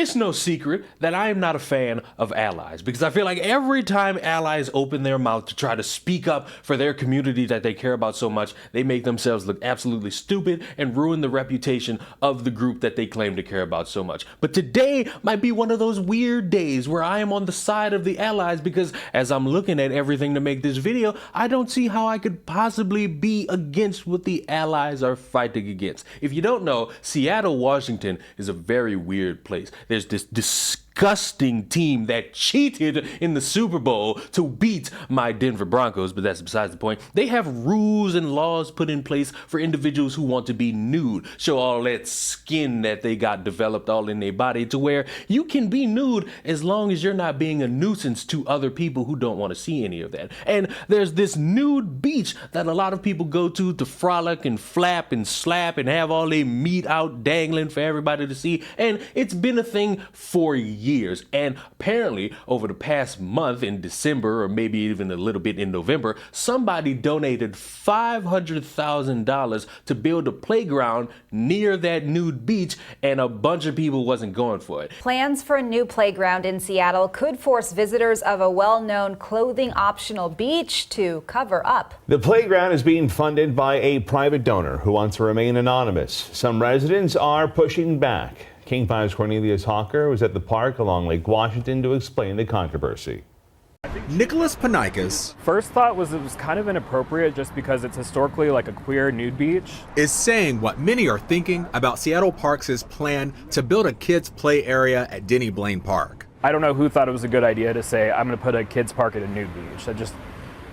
It's no secret that I am not a fan of allies, because I feel like every time allies open their mouth to try to speak up for their community that they care about so much, they make themselves look absolutely stupid and ruin the reputation of the group that they claim to care about so much. But today might be one of those weird days where I am on the side of the allies, because as I'm looking at everything to make this video, I don't see how I could possibly be against what the allies are fighting against. If you don't know, Seattle, Washington is a very weird place. There's this disgusting team that cheated in the Super Bowl to beat my Denver Broncos, but that's besides the point. They have rules and laws put in place for individuals who want to be nude, show all that skin that they got developed all in their body, to where you can be nude as long as you're not being a nuisance to other people who don't want to see any of that. And there's this nude beach that a lot of people go to frolic and flap and slap and have all their meat out dangling for everybody to see, and it's been a thing for years. And apparently over the past month, in December, or maybe even a little bit in November, somebody donated $500,000 to build a playground near that nude beach, and a bunch of people wasn't going for it. Plans for a new playground in Seattle could force visitors of a well-known clothing optional beach to cover up. The playground is being funded by a private donor who wants to remain anonymous. Some residents are pushing back. King 5's Cornelius Hawker was at the park along Lake Washington to explain the controversy. Nicholas Panikas, first thought was it was kind of inappropriate just because it's historically like a queer nude beach, is saying what many are thinking about Seattle Parks' plan to build a kids' play area at Denny Blaine Park. I don't know who thought it was a good idea to say, I'm going to put a kids' park at a nude beach. That just,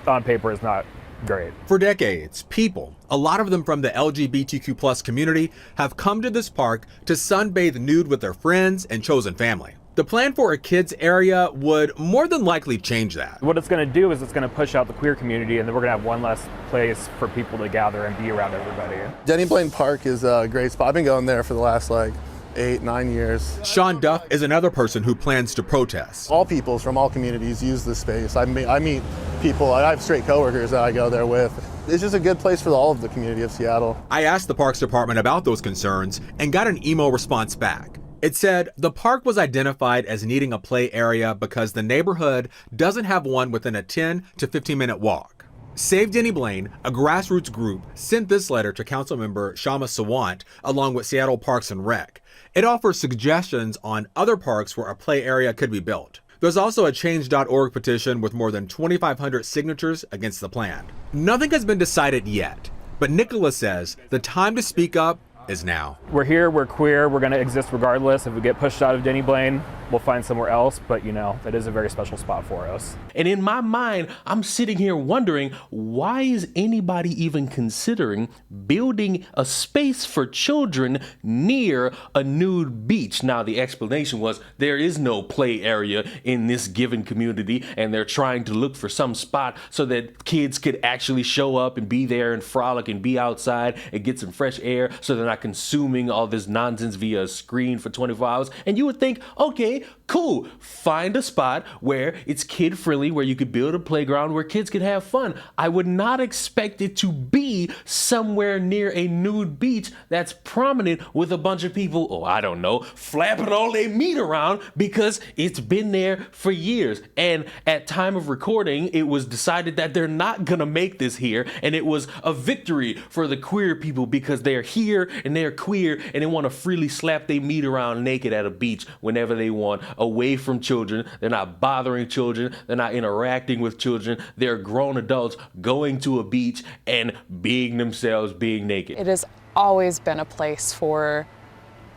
on paper, is not great. For decades, people, a lot of them from the LGBTQ+ community, have come to this park to sunbathe nude with their friends and chosen family. The plan for a kids area would more than likely change that. What it's going to do is it's going to push out the queer community, and then we're going to have one less place for people to gather and be around everybody. Denny Blaine Park is a great spot. I've been going there for the last 8-9 years. Sean Duff is another person who plans to protest. All peoples from all communities use this space. I meet people, I have straight coworkers that I go there with. It's just a good place for all of the community of Seattle. I asked the Parks Department about those concerns and got an email response back. It said the park was identified as needing a play area because the neighborhood doesn't have one within a 10 to 15-minute walk. Save Denny Blaine, a grassroots group, sent this letter to Councilmember Shama Sawant along with Seattle Parks and Rec. It offers suggestions on other parks where a play area could be built. There's also a change.org petition with more than 2,500 signatures against the plan. Nothing has been decided yet, but Nicholas says the time to speak up is now. We're here, we're queer, we're going to exist regardless. If we get pushed out of Denny Blaine, we'll find somewhere else, but that is a very special spot for us. And in my mind, I'm sitting here wondering, why is anybody even considering building a space for children near a nude beach? Now, the explanation was there is no play area in this given community, and they're trying to look for some spot so that kids could actually show up and be there and frolic and be outside and get some fresh air, so they're not consuming all this nonsense via a screen for 24 hours. And you would think, okay, cool, find a spot where it's kid friendly, where you could build a playground where kids could have fun. I would not expect it to be somewhere near a nude beach that's prominent with a bunch of people, I don't know, flapping all their meat around, because it's been there for years. And at time of recording, it was decided that they're not gonna make this here, and it was a victory for the queer people because they're here and they're queer and they want to freely slap their meat around naked at a beach whenever they want, away from children. They're not bothering children. They're not interacting with children. They're grown adults going to a beach and being themselves, being naked. It has always been a place for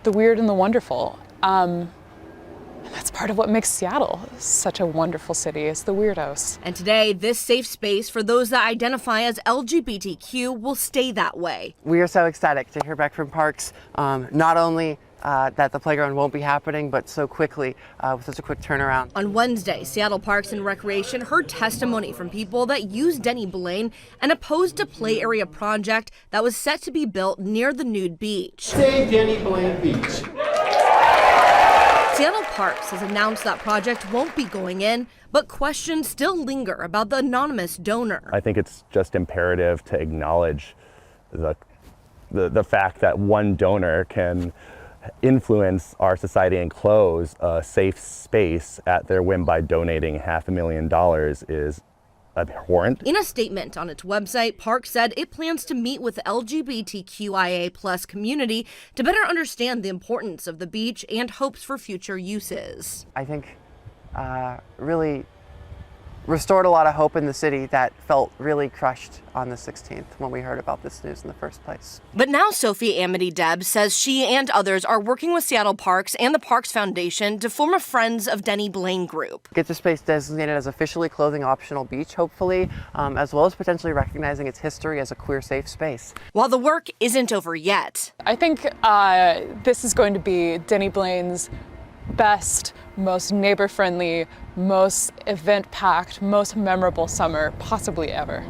the weird and the wonderful. That's part of what makes Seattle such a wonderful city, is the weirdos. And today, this safe space for those that identify as LGBTQ will stay that way. We are so ecstatic to hear back from Parks, not only that the playground won't be happening, but so quickly, with such a quick turnaround. On Wednesday, Seattle Parks and Recreation heard testimony from people that use Denny Blaine and opposed a play area project that was set to be built near the nude beach. Save Denny Blaine Beach. Seattle Parks has announced that project won't be going in, but questions still linger about the anonymous donor. I think it's just imperative to acknowledge the fact that one donor can influence our society and close a safe space at their whim by donating $500,000 is abhorrent. In a statement on its website, Park said it plans to meet with the LGBTQIA+ community to better understand the importance of the beach and hopes for future uses. I think really restored a lot of hope in the city that felt really crushed on the 16th when we heard about this news in the first place. But now Sophie Amity-Deb says she and others are working with Seattle Parks and the Parks Foundation to form a Friends of Denny Blaine group. Get the space designated as officially clothing optional beach, hopefully, as well as potentially recognizing its history as a queer safe space. While the work isn't over yet. I think this is going to be Denny Blaine's best, most neighbor-friendly, most event-packed, most memorable summer possibly ever.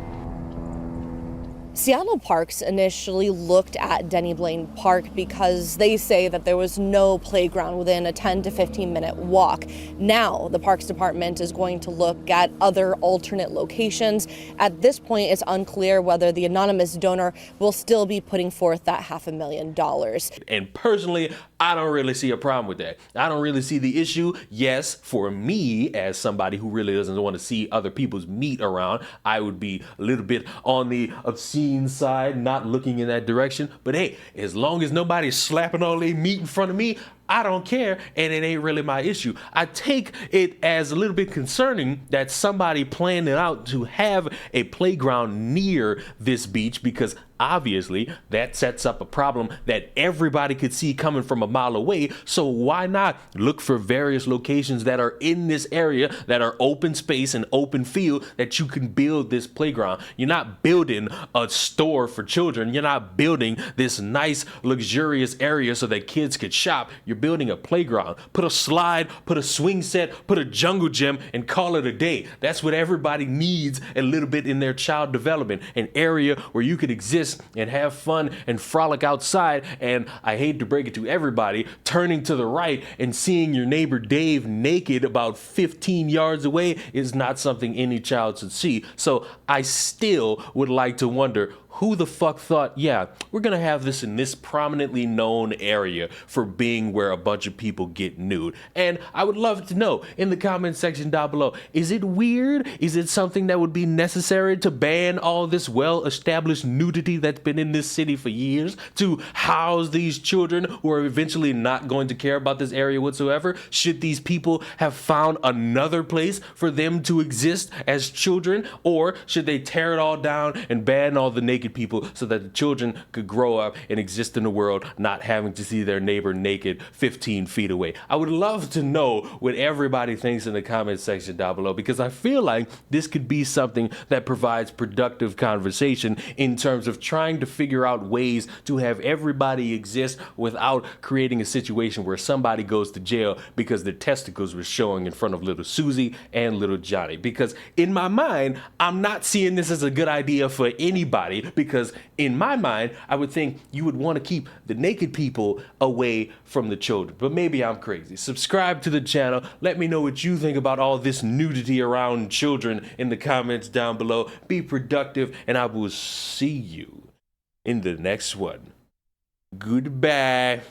Seattle Parks initially looked at Denny Blaine Park because they say that there was no playground within a 10 to 15 minute walk. Now the Parks Department is going to look at other alternate locations. At this point, it's unclear whether the anonymous donor will still be putting forth that $500,000. And personally, I don't really see a problem with that. I don't really see the issue. Yes, for me, as somebody who really doesn't want to see other people's meat around, I would be a little bit on the obscene side, not looking in that direction. But hey, as long as nobody's slapping all their meat in front of me, I don't care, and it ain't really my issue. I take it as a little bit concerning that somebody planned it out to have a playground near this beach, because obviously that sets up a problem that everybody could see coming from a mile away. So why not look for various locations that are in this area that are open space and open field that you can build this playground? You're not building a store for children. You're not building this nice luxurious area so that kids could shop. You're building a playground. Put a slide, put a swing set, put a jungle gym, and call it a day. That's what everybody needs a little bit in their child development. An area where you could exist and have fun and frolic outside. And I hate to break it to everybody, turning to the right and seeing your neighbor Dave naked about 15 yards away is not something any child should see. So I still would like to wonder, who the fuck thought, yeah, we're gonna have this in this prominently known area for being where a bunch of people get nude? And I would love to know in the comment section down below, is it weird? Is it something that would be necessary to ban all this well-established nudity that's been in this city for years, to house these children who are eventually not going to care about this area whatsoever? Should these people have found another place for them to exist as children? Or should they tear it all down and ban all the naked people so that the children could grow up and exist in a world not having to see their neighbor naked 15 feet away? I would love to know what everybody thinks in the comment section down below, because I feel like this could be something that provides productive conversation in terms of trying to figure out ways to have everybody exist without creating a situation where somebody goes to jail because their testicles were showing in front of little Susie and little Johnny. Because in my mind, I'm not seeing this as a good idea for anybody, because in my mind, I would think you would want to keep the naked people away from the children. But maybe I'm crazy. Subscribe to the channel. Let me know what you think about all this nudity around children in the comments down below. Be productive, and I will see you in the next one. Goodbye.